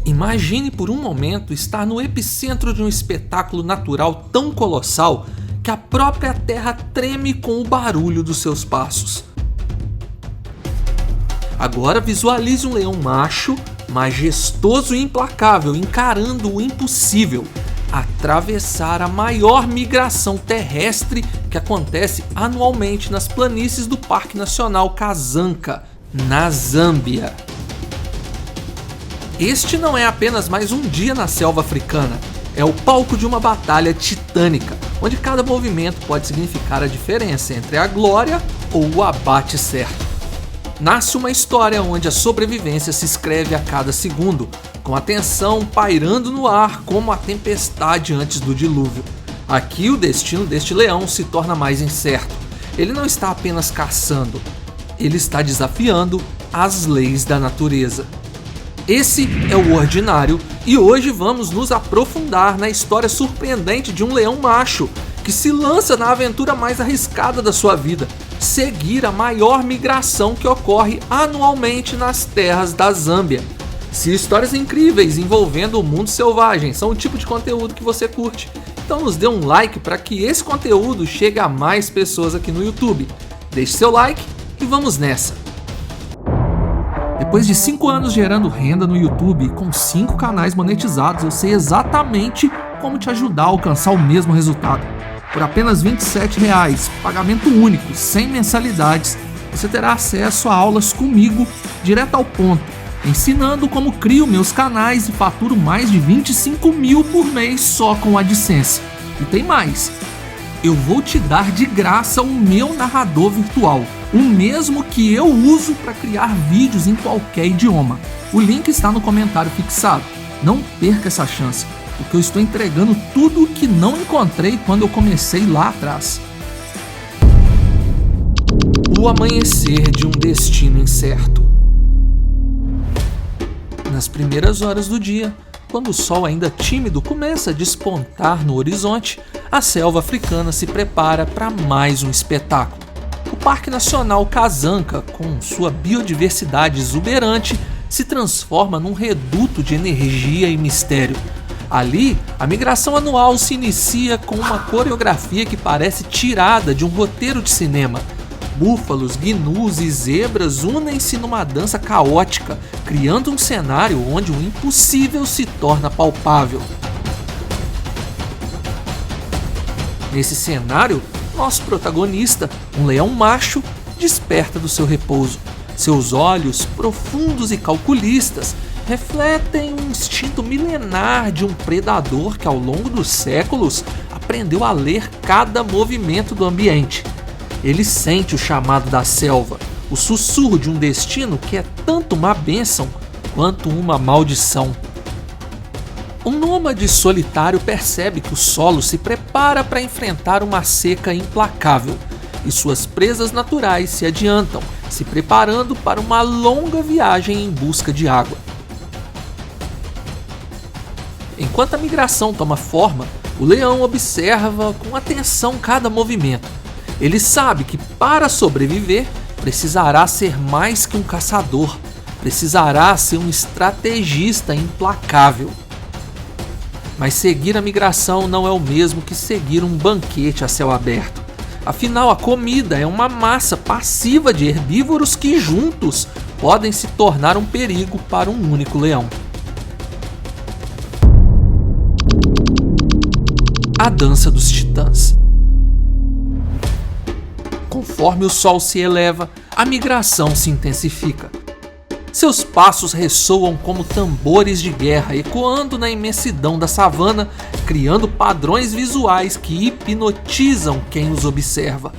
Imagine por um momento estar no epicentro de um espetáculo natural tão colossal que a própria terra treme com o barulho dos seus passos. Agora visualize um leão macho, majestoso e implacável, encarando o impossível: atravessar a maior migração terrestre que acontece anualmente nas planícies do Parque Nacional Kazanka, na Zâmbia. Este não é apenas mais um dia na selva africana, é o palco de uma batalha titânica, onde cada movimento pode significar a diferença entre a glória ou o abate certo. Nasce uma história onde a sobrevivência se escreve a cada segundo, com a tensão pairando no ar como a tempestade antes do dilúvio. Aqui o destino deste leão se torna mais incerto. Ele não está apenas caçando, ele está desafiando as leis da natureza. Esse é o Ordinário e hoje vamos nos aprofundar na história surpreendente de um leão macho que se lança na aventura mais arriscada da sua vida: seguir a maior migração que ocorre anualmente nas terras da Zâmbia. Se histórias incríveis envolvendo o mundo selvagem são o tipo de conteúdo que você curte, então nos dê um like para que esse conteúdo chegue a mais pessoas aqui no YouTube. Deixe seu like e vamos nessa! Depois de 5 anos gerando renda no YouTube com 5 canais monetizados, eu sei exatamente como te ajudar a alcançar o mesmo resultado. Por apenas R$ 27,00, pagamento único, sem mensalidades, você terá acesso a aulas comigo, direto ao ponto, ensinando como crio meus canais e faturo mais de 25 mil por mês só com AdSense. E tem mais! Eu vou te dar de graça o meu narrador virtual, o mesmo que eu uso para criar vídeos em qualquer idioma. O link está no comentário fixado. Não perca essa chance, porque eu estou entregando tudo o que não encontrei quando eu comecei lá atrás. O amanhecer de um destino incerto. Nas primeiras horas do dia, quando o sol ainda tímido começa a despontar no horizonte, a selva africana se prepara para mais um espetáculo. O Parque Nacional Kazanka, com sua biodiversidade exuberante, se transforma num reduto de energia e mistério. Ali, a migração anual se inicia com uma coreografia que parece tirada de um roteiro de cinema. Búfalos, gnus e zebras unem-se numa dança caótica, criando um cenário onde o impossível se torna palpável. Nesse cenário, nosso protagonista, um leão macho, desperta do seu repouso. Seus olhos, profundos e calculistas, refletem um instinto milenar de um predador que ao longo dos séculos aprendeu a ler cada movimento do ambiente. Ele sente o chamado da selva, o sussurro de um destino que é tanto uma bênção quanto uma maldição. Um nômade solitário percebe que o solo se prepara para enfrentar uma seca implacável e suas presas naturais se adiantam, se preparando para uma longa viagem em busca de água. Enquanto a migração toma forma, o leão observa com atenção cada movimento. Ele sabe que para sobreviver precisará ser mais que um caçador, precisará ser um estrategista implacável. Mas seguir a migração não é o mesmo que seguir um banquete a céu aberto. Afinal, a comida é uma massa passiva de herbívoros que juntos podem se tornar um perigo para um único leão. A dança dos titãs. Conforme o sol se eleva, a migração se intensifica. Seus passos ressoam como tambores de guerra, ecoando na imensidão da savana, criando padrões visuais que hipnotizam quem os observa.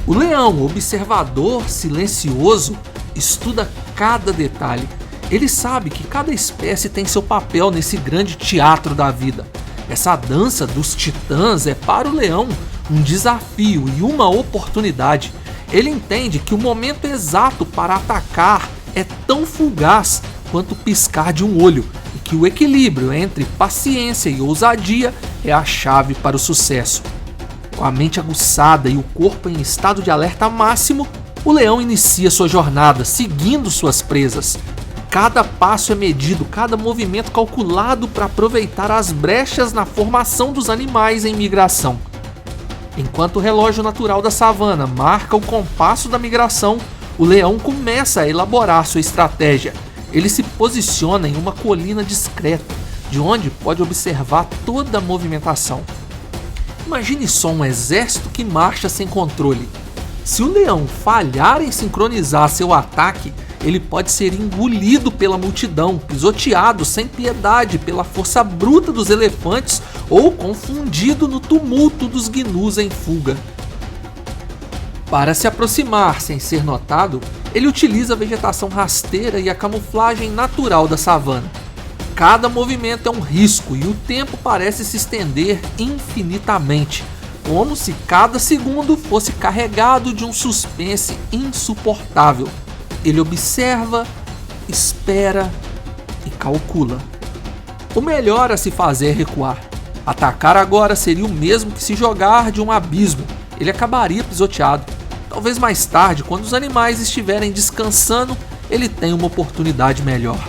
O leão, observador silencioso, estuda cada detalhe. Ele sabe que cada espécie tem seu papel nesse grande teatro da vida. Essa dança dos titãs é para o leão um desafio e uma oportunidade. Ele entende que o momento exato para atacar é tão fugaz quanto o piscar de um olho e que o equilíbrio entre paciência e ousadia é a chave para o sucesso. Com a mente aguçada e o corpo em estado de alerta máximo, O leão inicia sua jornada, seguindo suas presas. Cada passo é medido, cada movimento calculado para aproveitar as brechas na formação dos animais em migração. Enquanto o relógio natural da savana marca o compasso da migração, o leão começa a elaborar sua estratégia. Ele se posiciona em uma colina discreta, de onde pode observar toda a movimentação. Imagine só um exército que marcha sem controle. Se o leão falhar em sincronizar seu ataque, ele pode ser engolido pela multidão, pisoteado sem piedade pela força bruta dos elefantes ou confundido no tumulto dos gnus em fuga. Para se aproximar sem ser notado, ele utiliza a vegetação rasteira e a camuflagem natural da savana. Cada movimento é um risco e o tempo parece se estender infinitamente, como se cada segundo fosse carregado de um suspense insuportável. Ele observa, espera e calcula. O melhor a se fazer é recuar. Atacar agora seria o mesmo que se jogar de um abismo. Ele acabaria pisoteado. Talvez mais tarde, quando os animais estiverem descansando, ele tenha uma oportunidade melhor.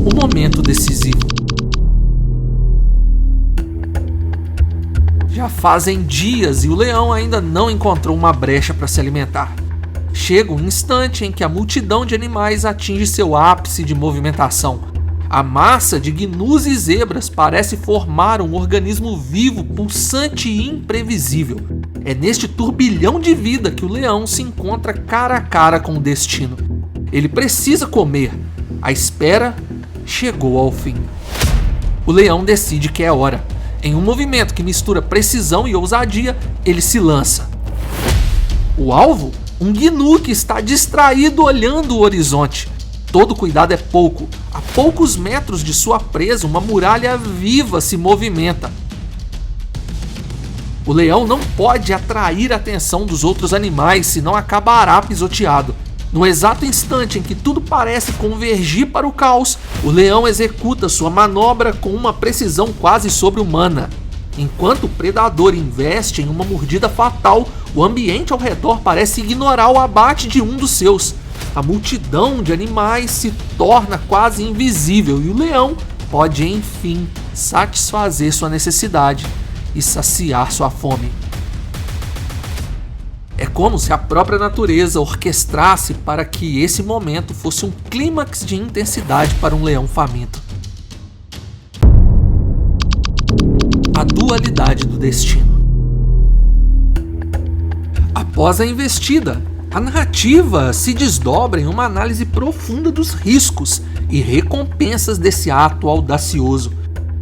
O momento decisivo. Já fazem dias e o leão ainda não encontrou uma brecha para se alimentar. Chega um instante em que a multidão de animais atinge seu ápice de movimentação. A massa de gnus e zebras parece formar um organismo vivo, pulsante e imprevisível. É neste turbilhão de vida que o leão se encontra cara a cara com o destino. Ele precisa comer. A espera chegou ao fim. O leão decide que é hora. Em um movimento que mistura precisão e ousadia, ele se lança. O alvo? Um gnu que está distraído olhando o horizonte. Todo cuidado é pouco. A poucos metros de sua presa, uma muralha viva se movimenta. O leão não pode atrair a atenção dos outros animais, senão acabará pisoteado. No exato instante em que tudo parece convergir para o caos, o leão executa sua manobra com uma precisão quase sobre-humana. Enquanto o predador investe em uma mordida fatal, o ambiente ao redor parece ignorar o abate de um dos seus. A multidão de animais se torna quase invisível e o leão pode, enfim, satisfazer sua necessidade e saciar sua fome. É como se a própria natureza orquestrasse para que esse momento fosse um clímax de intensidade para um leão faminto. A dualidade do destino. Após a investida, a narrativa se desdobra em uma análise profunda dos riscos e recompensas desse ato audacioso.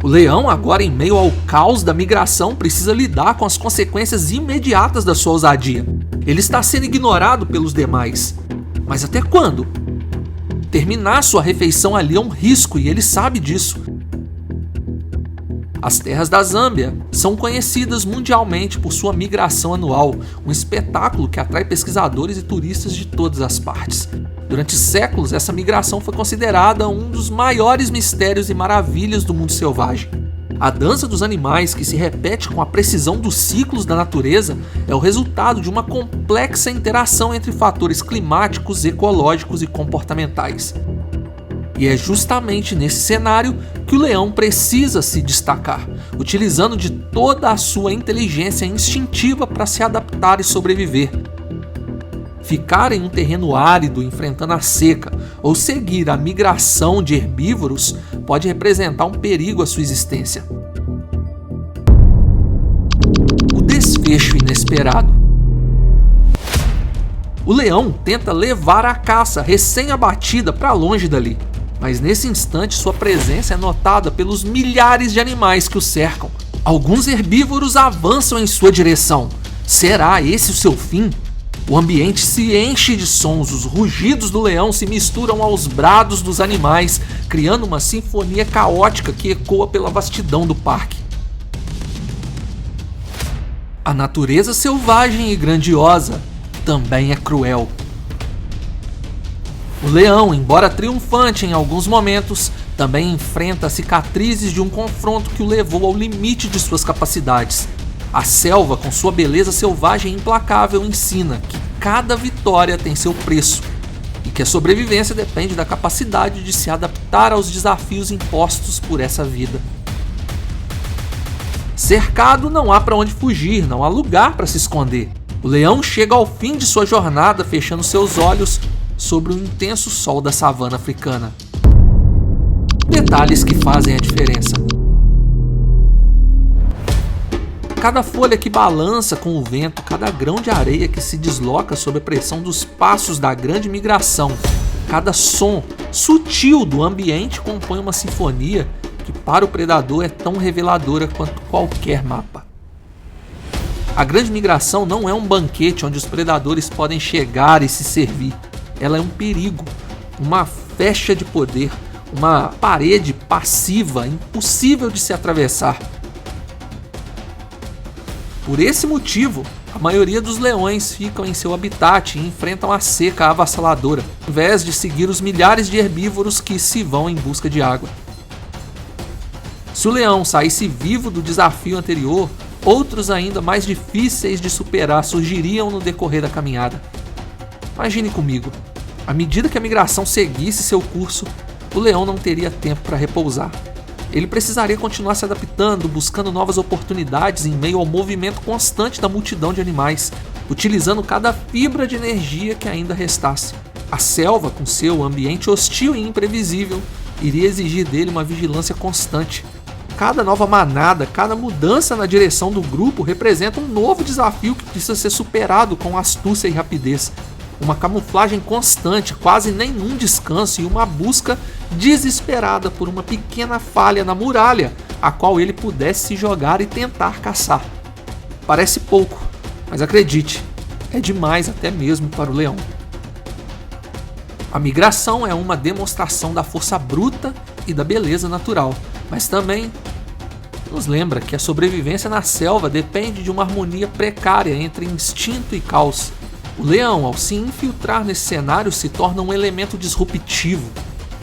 O leão, agora em meio ao caos da migração, precisa lidar com as consequências imediatas da sua ousadia. Ele está sendo ignorado pelos demais. Mas até quando? Terminar sua refeição ali é um risco e ele sabe disso. As terras da Zâmbia são conhecidas mundialmente por sua migração anual, um espetáculo que atrai pesquisadores e turistas de todas as partes. Durante séculos, essa migração foi considerada um dos maiores mistérios e maravilhas do mundo selvagem. A dança dos animais, que se repete com a precisão dos ciclos da natureza, é o resultado de uma complexa interação entre fatores climáticos, ecológicos e comportamentais. E é justamente nesse cenário que o leão precisa se destacar, utilizando de toda a sua inteligência instintiva para se adaptar e sobreviver. Ficar em um terreno árido enfrentando a seca ou seguir a migração de herbívoros pode representar um perigo à sua existência. O desfecho inesperado. O leão tenta levar a caça recém-abatida para longe dali, mas nesse instante sua presença é notada pelos milhares de animais que o cercam. Alguns herbívoros avançam em sua direção. Será esse o seu fim? O ambiente se enche de sons, os rugidos do leão se misturam aos brados dos animais, criando uma sinfonia caótica que ecoa pela vastidão do parque. A natureza selvagem e grandiosa também é cruel. O leão, embora triunfante em alguns momentos, também enfrenta as cicatrizes de um confronto que o levou ao limite de suas capacidades. A selva, com sua beleza selvagem e implacável, ensina que cada vitória tem seu preço e que a sobrevivência depende da capacidade de se adaptar aos desafios impostos por essa vida. Cercado, não há para onde fugir, não há lugar para se esconder. O leão chega ao fim de sua jornada, fechando seus olhos sobre o intenso sol da savana africana. Detalhes que fazem a diferença. Cada folha que balança com o vento, cada grão de areia que se desloca sob a pressão dos passos da grande migração, cada som sutil do ambiente compõe uma sinfonia que para o predador é tão reveladora quanto qualquer mapa. A grande migração não é um banquete onde os predadores podem chegar e se servir. Ela é um perigo, uma flecha de poder, uma parede passiva, impossível de se atravessar. Por esse motivo, a maioria dos leões ficam em seu habitat e enfrentam a seca avassaladora, ao invés de seguir os milhares de herbívoros que se vão em busca de água. Se o leão saísse vivo do desafio anterior, outros ainda mais difíceis de superar surgiriam no decorrer da caminhada. Imagine comigo, à medida que a migração seguisse seu curso, o leão não teria tempo para repousar. Ele precisaria continuar se adaptando, buscando novas oportunidades em meio ao movimento constante da multidão de animais, utilizando cada fibra de energia que ainda restasse. A selva, com seu ambiente hostil e imprevisível, iria exigir dele uma vigilância constante. Cada nova manada, cada mudança na direção do grupo representa um novo desafio que precisa ser superado com astúcia e rapidez. Uma camuflagem constante, quase nenhum descanso e uma busca desesperada por uma pequena falha na muralha a qual ele pudesse se jogar e tentar caçar. Parece pouco, mas acredite, é demais até mesmo para o leão. A migração é uma demonstração da força bruta e da beleza natural, mas também nos lembra que a sobrevivência na selva depende de uma harmonia precária entre instinto e caos. O leão, ao se infiltrar nesse cenário, se torna um elemento disruptivo,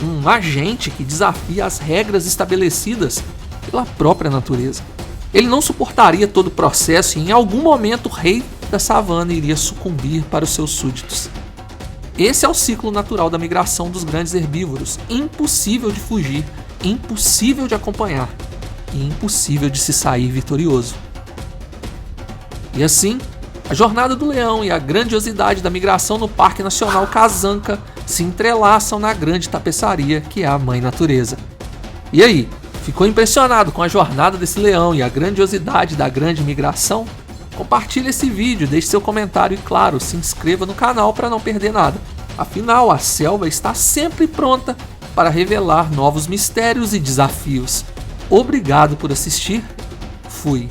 um agente que desafia as regras estabelecidas pela própria natureza. Ele não suportaria todo o processo e em algum momento o rei da savana iria sucumbir para os seus súditos. Esse é o ciclo natural da migração dos grandes herbívoros, impossível de fugir, impossível de acompanhar e impossível de se sair vitorioso. E assim, a jornada do leão e a grandiosidade da migração no Parque Nacional Kazanka se entrelaçam na grande tapeçaria que é a Mãe Natureza. E aí, ficou impressionado com a jornada desse leão e a grandiosidade da grande migração? Compartilhe esse vídeo, deixe seu comentário e, claro, se inscreva no canal para não perder nada. Afinal, a selva está sempre pronta para revelar novos mistérios e desafios. Obrigado por assistir. Fui.